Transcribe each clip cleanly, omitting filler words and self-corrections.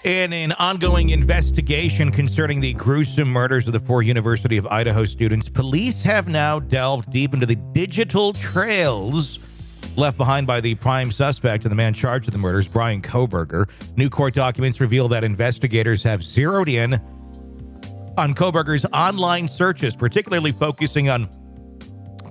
In an ongoing investigation concerning the gruesome murders of the 4 University of Idaho students, police have now delved deep into the digital trails left behind by the prime suspect and the man charged with the murders, Bryan Kohberger. New court documents reveal that investigators have zeroed in on Kohberger's online searches, particularly focusing on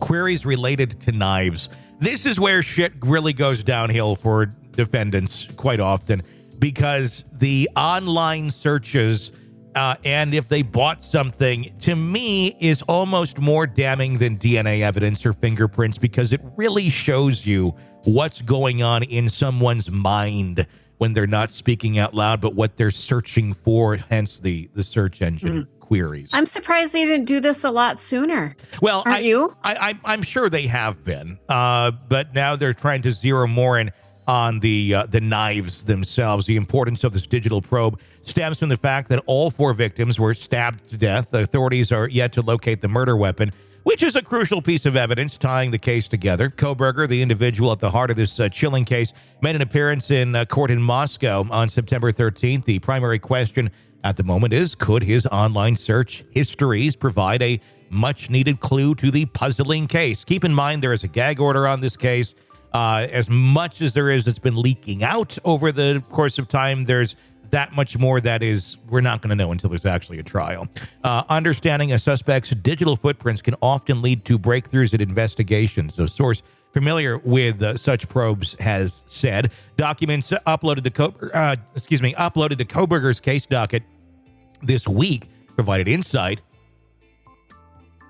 queries related to knives. This is where shit really goes downhill for defendants quite often, because the online searches and if they bought something, to me, is almost more damning than DNA evidence or fingerprints, because it really shows you what's going on in someone's mind when they're not speaking out loud, but what they're searching for, hence the search engine queries. I'm surprised they didn't do this a lot sooner. Well, Aren't you? I'm sure they have been, but now they're trying to zero more in on the knives themselves. The importance of this digital probe stems from the fact that all 4 victims were stabbed to death. The authorities are yet to locate the murder weapon, which is a crucial piece of evidence tying the case together. Kohberger, the individual at the heart of this chilling case, made an appearance in court in Moscow on September 13th. The primary question at the moment is, could his online search histories provide a much-needed clue to the puzzling case? Keep in mind, there is a gag order on this case. As much as there is that's been leaking out over the course of time, there's that much more that is we're not going to know until there's actually a trial. Understanding a suspect's digital footprints can often lead to breakthroughs in investigations. A source familiar with such probes has said documents uploaded to Kohberger's case docket this week provided insight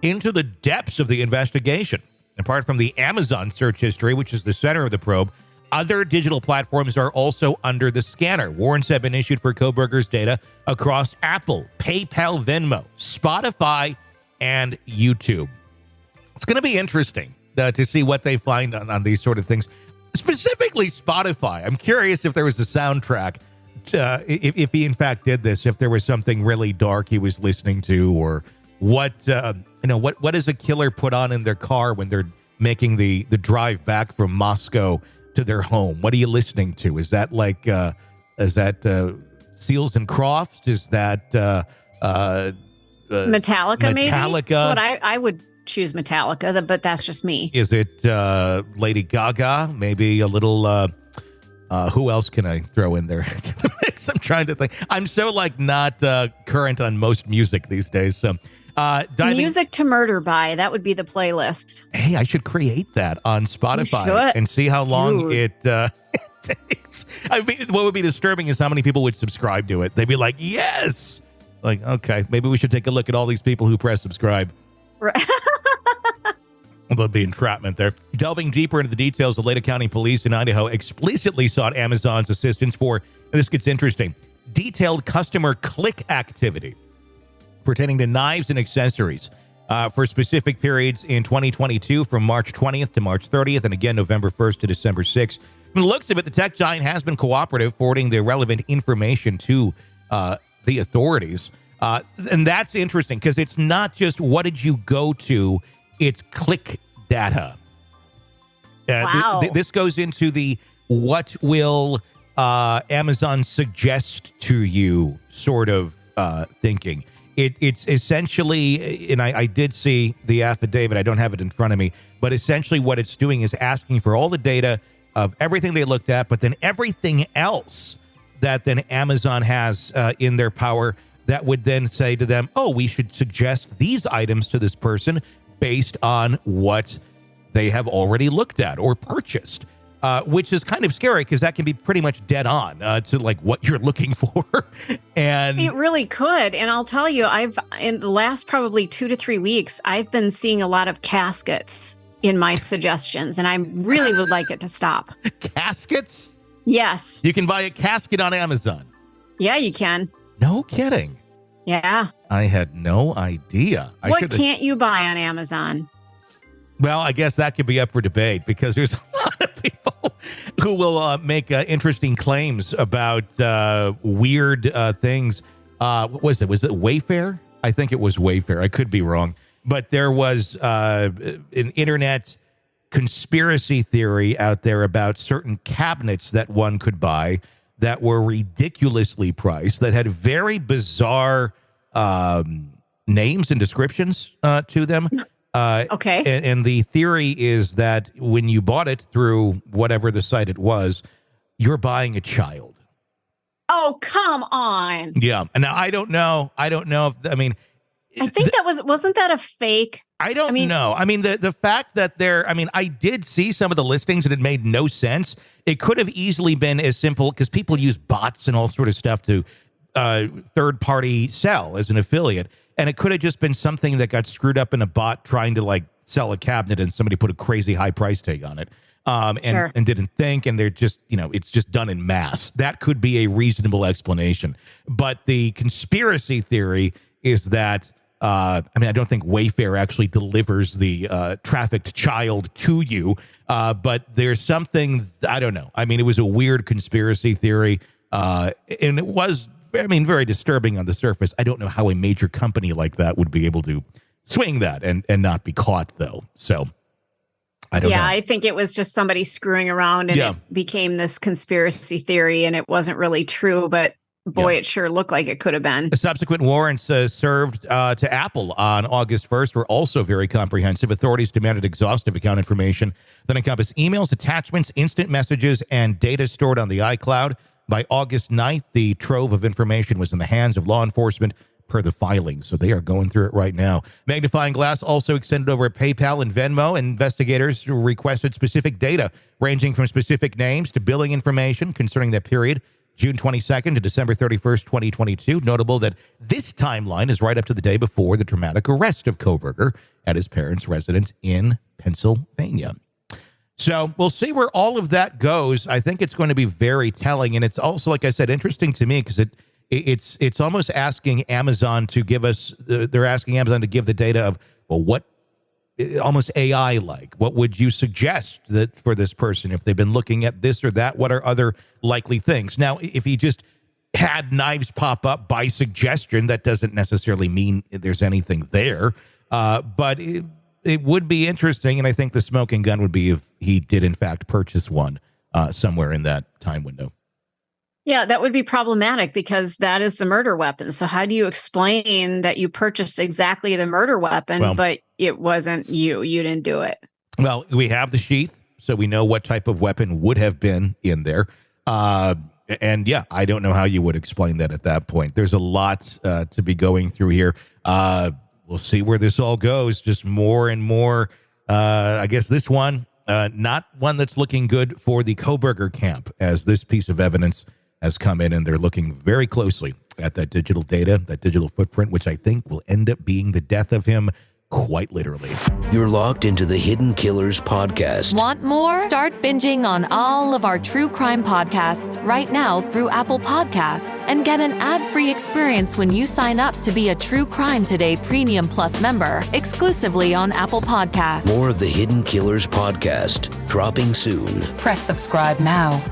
into the depths of the investigation. Apart from the Amazon search history, which is the center of the probe, other digital platforms are also under the scanner. Warrants have been issued for Kohberger's data across Apple, PayPal, Venmo, Spotify, and YouTube. It's going to be interesting to see what they find on these sort of things. Specifically Spotify. I'm curious if there was a soundtrack, if he in fact did this, if there was something really dark he was listening to, or what does a killer put on in their car when they're making the drive back from Moscow to their home? What are you listening to? Is that Seals and Crofts? Is that Metallica? Maybe Metallica. That's what I would choose Metallica, but that's just me. Is it Lady Gaga? Maybe a little. Who else can I throw in there to the mix? I'm trying to think. I'm so not current on most music these days. So. Music to murder by, that would be the playlist. Hey, I should create that on Spotify and see how long it takes. I mean, what would be disturbing is how many people would subscribe to it. They'd be like, yes. Like, okay, maybe we should take a look at all these people who press subscribe. Right. There'll be entrapment there. Delving deeper into the details, the Lake County Police in Idaho explicitly sought Amazon's assistance for, and this gets interesting, detailed customer click activity pertaining to knives and accessories for specific periods in 2022 from March 20th to March 30th, and again November 1st to December 6th. From the looks of it, the tech giant has been cooperative, forwarding the relevant information to the authorities. And that's interesting, because it's not just what did you go to, it's click data. Wow. This goes into the what will Amazon suggest to you sort of thinking. It's essentially, and I did see the affidavit, I don't have it in front of me, but essentially what it's doing is asking for all the data of everything they looked at, but then everything else that then Amazon has in their power that would then say to them, oh, we should suggest these items to this person based on what they have already looked at or purchased. Which is kind of scary, because that can be pretty much dead on to what you're looking for. And it really could. And I'll tell you, in the last probably 2 to 3 weeks, I've been seeing a lot of caskets in my suggestions, and I really would like it to stop. Caskets? Yes. You can buy a casket on Amazon. Yeah, you can. No kidding. Yeah. I had no idea. What can't you buy on Amazon? Well, I guess that could be up for debate, because there's a lot of people who will make interesting claims about weird things. What was it? Was it Wayfair? I think it was Wayfair. I could be wrong. But there was an internet conspiracy theory out there about certain cabinets that one could buy that were ridiculously priced, that had very bizarre names and descriptions to them. Okay. And the theory is that when you bought it through whatever the site it was, you're buying a child. Oh, come on. Yeah. And now I don't know. I think that wasn't that a fake? I don't know. I mean, the fact that I did see some of the listings and it made no sense. It could have easily been as simple, because people use bots and all sort of stuff to third party sell as an affiliate. And it could have just been something that got screwed up in a bot trying to like sell a cabinet, and somebody put a crazy high price tag on it. And didn't think, and they're just, it's just done in mass. That could be a reasonable explanation. But the conspiracy theory is that, I don't think Wayfair actually delivers the trafficked child to you, but there's something, I don't know. It was a weird conspiracy theory, and it was, very disturbing on the surface. I don't know how a major company like that would be able to swing that and not be caught, though. So I don't know. I think it was just somebody screwing around, and it became this conspiracy theory, and it wasn't really true, but boy, it sure looked like it could have been. The subsequent warrants served to Apple on August 1st were also very comprehensive. Authorities demanded exhaustive account information that encompass emails, attachments, instant messages, and data stored on the iCloud. By August 9th, the trove of information was in the hands of law enforcement per the filing. So they are going through it right now. Magnifying glass also extended over PayPal and Venmo. Investigators requested specific data ranging from specific names to billing information concerning that period, June 22nd to December 31st, 2022. Notable that this timeline is right up to the day before the dramatic arrest of Kohberger at his parents' residence in Pennsylvania. So we'll see where all of that goes. I think it's going to be very telling. And it's also, like I said, interesting to me because it's almost asking Amazon to give us, they're asking Amazon to give the data of, well, what, almost AI like, what would you suggest that for this person if they've been looking at this or that? What are other likely things? Now, if he just had knives pop up by suggestion, that doesn't necessarily mean there's anything there. But it would be interesting, and I think the smoking gun would be if he did, in fact, purchase one somewhere in that time window. Yeah, that would be problematic because that is the murder weapon. So how do you explain that you purchased exactly the murder weapon, but it wasn't you? You didn't do it. Well, we have the sheath, so we know what type of weapon would have been in there. And yeah, I don't know how you would explain that at that point. There's a lot to be going through here. We'll see where this all goes. Just more and more. I guess this one, not one that's looking good for the Kohberger camp, as this piece of evidence has come in, and they're looking very closely at that digital data, that digital footprint, which I think will end up being the death of him, quite literally. You're locked into the Hidden Killers podcast. Want more? Start binging on all of our true crime podcasts right now through Apple Podcasts and get an ad-free experience when you sign up to be a True Crime Today Premium Plus member, exclusively on Apple Podcasts. More of the Hidden Killers podcast, dropping soon. Press subscribe now.